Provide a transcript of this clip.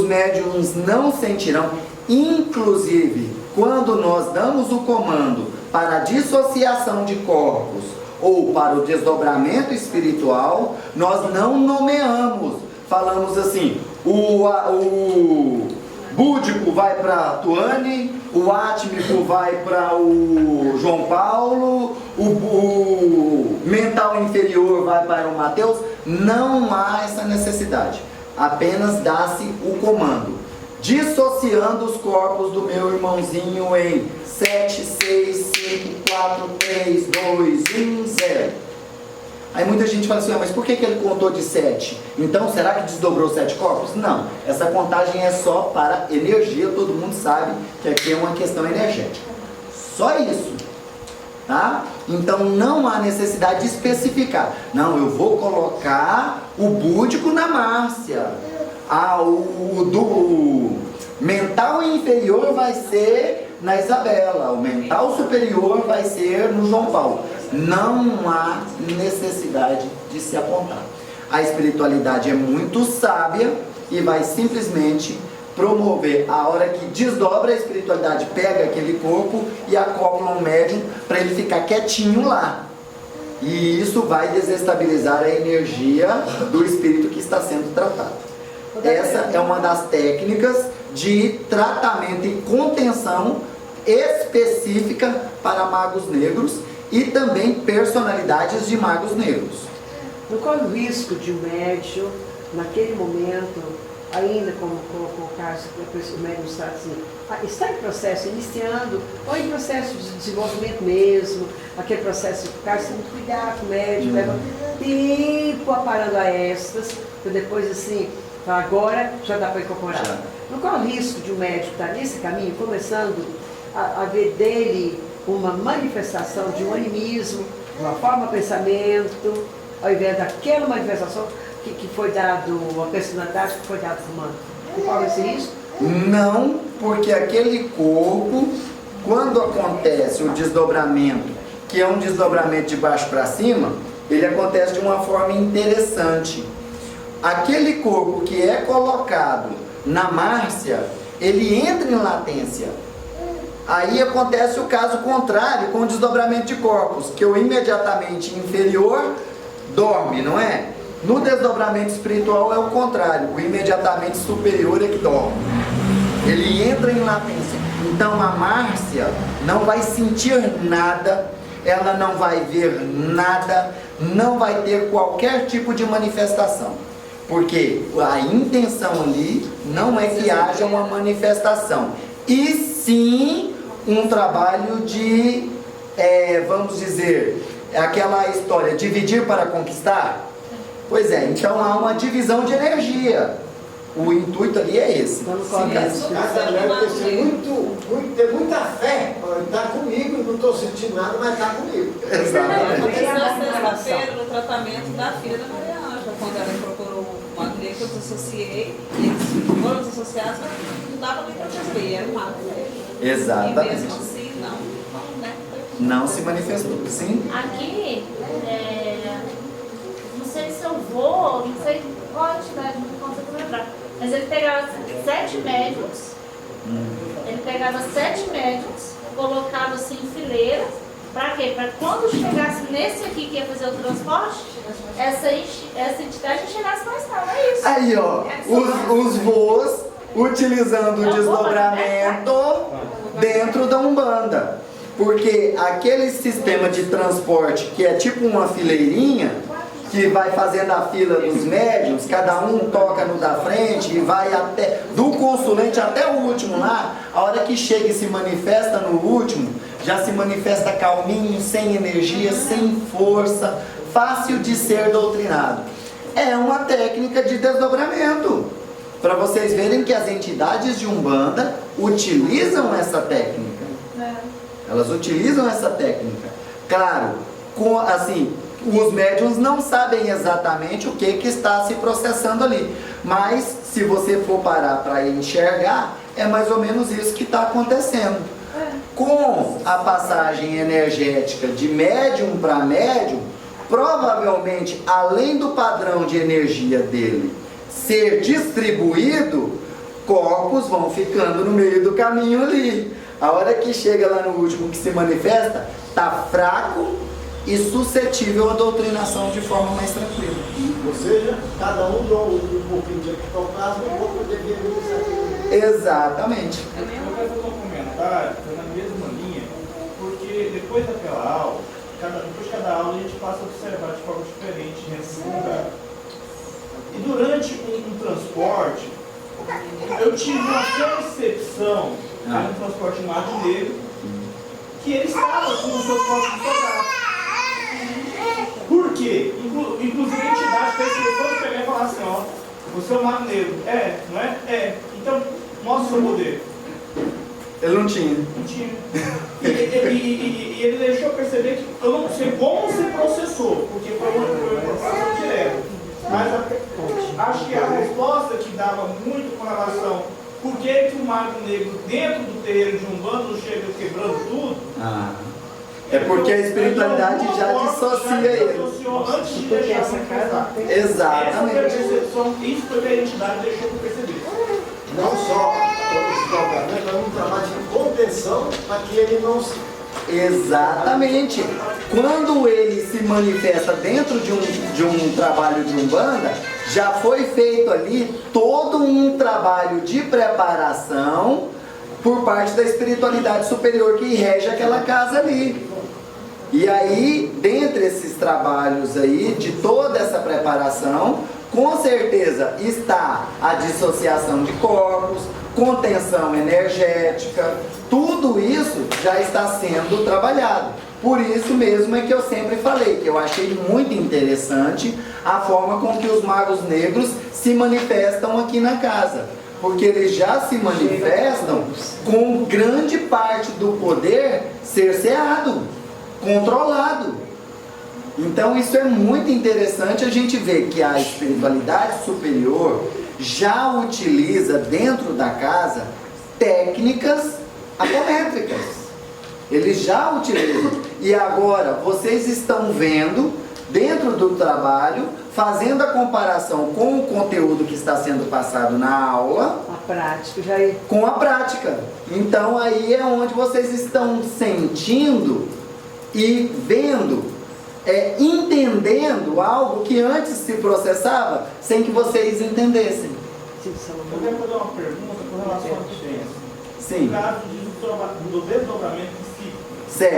médiuns não sentirão. Inclusive, quando nós damos o comando para a dissociação de corpos ou para o desdobramento espiritual, nós não nomeamos. Falamos assim, o búdico vai para a Tuane, o átmico vai para o João Paulo, o mental inferior vai para o Mateus. Não há essa necessidade. Apenas dá-se o comando, dissociando os corpos do meu irmãozinho em 7, 6, 5, 4, 3, 2, 1, 0. Aí muita gente fala assim, mas por que ele contou de 7? Então será que desdobrou 7 corpos? Não, essa contagem é só para energia, todo mundo sabe que aqui é uma questão energética. Só isso, tá? Então não há necessidade de especificar. Não, eu vou colocar o búdico na Márcia. O mental inferior vai ser na Isabela, o mental superior vai ser no João Paulo. Não há necessidade de se apontar. A espiritualidade é muito sábia e vai simplesmente promover. A hora que desdobra a espiritualidade, pega aquele corpo e acopla um médium para ele ficar quietinho lá. E isso vai desestabilizar a energia do espírito que está sendo tratado. Essa é uma das técnicas de tratamento e contenção específica para magos negros e também personalidades de magos negros. Não corre o risco de um médium, naquele momento, ainda como colocou o Cássio, o médium está assim, está em processo iniciando, ou em processo de desenvolvimento mesmo, aquele processo de ficar assim, muito cuidado com o médium, leva tempo aparando a estas, para depois assim, agora já dá para incorporar. Já. Não corre o risco de um médium estar nesse caminho, começando a ver dele uma manifestação de um animismo, uma forma de pensamento, ao invés daquela manifestação que foi dado, uma personalidade que foi dada humana. Não corre esse risco? Não, porque aquele corpo, quando acontece o desdobramento, que é um desdobramento de baixo para cima, ele acontece de uma forma interessante. Aquele corpo que é colocado na Márcia, ele entra em latência. Aí acontece o caso contrário com o desdobramento de corpos, que o imediatamente inferior dorme, não é? No desdobramento espiritual é o contrário, o imediatamente superior é que dorme. Ele entra em latência. Então a Márcia não vai sentir nada, ela não vai ver nada, não vai ter qualquer tipo de manifestação. Porque a intenção ali não é que haja uma manifestação, e sim um trabalho de, vamos dizer, aquela história, dividir para conquistar. Pois é, então há uma divisão de energia. O intuito ali é esse. Cada médico tem ter muita fé. Está comigo, não estou sentindo nada, mas está comigo. Exatamente. Sexta-feira, no tratamento da filha da Maria Ângela, quando ela procurou uma cliente que eu desassociei, eles foram desassociados, mas não dava nem para perceber, era um mato. Exatamente. E mesmo assim, não, né? Não se manifestou, sim? Aqui, não sei se eu vou, não sei qual a atividade, não consigo lembrar, mas ele pegava 7 médiums, colocava assim em fileira, para quê? Para quando chegasse nesse aqui que ia fazer o transporte, essa entidade chegasse mais tarde, é isso. Aí, ó, os voos utilizando o desdobramento dentro da Umbanda. Porque aquele sistema de transporte que é tipo uma fileirinha, que vai fazendo a fila dos médiuns, cada um toca no da frente e vai até, do consulente até o último lá, a hora que chega e se manifesta no último, já se manifesta calminho, sem energia, sem força, fácil de ser doutrinado. É uma técnica de desdobramento, para vocês verem que as entidades de Umbanda utilizam essa técnica. Elas utilizam essa técnica. Claro, assim, os médiuns não sabem exatamente o que está se processando ali. Mas, se você for parar para enxergar, é mais ou menos isso que está acontecendo. Com a passagem energética de médium para médium, provavelmente, além do padrão de energia dele ser distribuído, corpos vão ficando no meio do caminho ali. A hora que chega lá no último que se manifesta, está fraco e suscetível à doutrinação de forma mais tranquila. Ou seja, cada um dá um pouquinho de ectoplasma e o outro devia vir. Exatamente. Eu quero fazer um comentário, na mesma linha, porque depois daquela aula, depois de cada aula a gente passa a observar de forma diferente nesse lugar. E durante um transporte, eu tive uma percepção, no transporte em Mato Negro, que ele estava com os seus corpos de soldado. Por quê? Inclusive a entidade pode pegar e falar assim, ó, você é um Mato Negro. É, não é? É. Então, mostra o seu poder. Ele não tinha. Não tinha. E ele deixou perceber que eu não sei como se processou, porque foi uma informação direta. Mas acho que a resposta que dava muito com relação por que o Mago Negro dentro do terreiro de Umbanda não chega quebrando tudo. É porque a espiritualidade já dissocia ele. Antes de Porque deixar essa casa tem. Exatamente. Essa foi a percepção, isso foi o que a entidade deixou para perceber. Não só todo esse trabalho, mas um trabalho de contenção para que ele não se... Exatamente. Quando ele se manifesta dentro de um trabalho de Umbanda, já foi feito ali todo um trabalho de preparação por parte da espiritualidade superior que rege aquela casa ali. E aí, dentre esses trabalhos aí, de toda essa preparação, com certeza está a dissociação de corpos, contenção energética, tudo isso já está sendo trabalhado. Por isso mesmo é que eu sempre falei que eu achei muito interessante a forma com que os magos negros se manifestam aqui na casa. Porque eles já se manifestam com grande parte do poder cerceado, controlado. Então isso é muito interessante a gente ver que a espiritualidade superior já utiliza dentro da casa técnicas apométricas. Eles já utilizam. E agora vocês estão vendo dentro do trabalho, fazendo a comparação com o conteúdo que está sendo passado na aula, A prática já é. com a prática. Então aí é onde vocês estão sentindo e vendo, entendendo algo que antes se processava sem que vocês entendessem. Eu quero fazer uma pergunta com relação à diferença. Sim. No caso do desdobramento em si. Certo.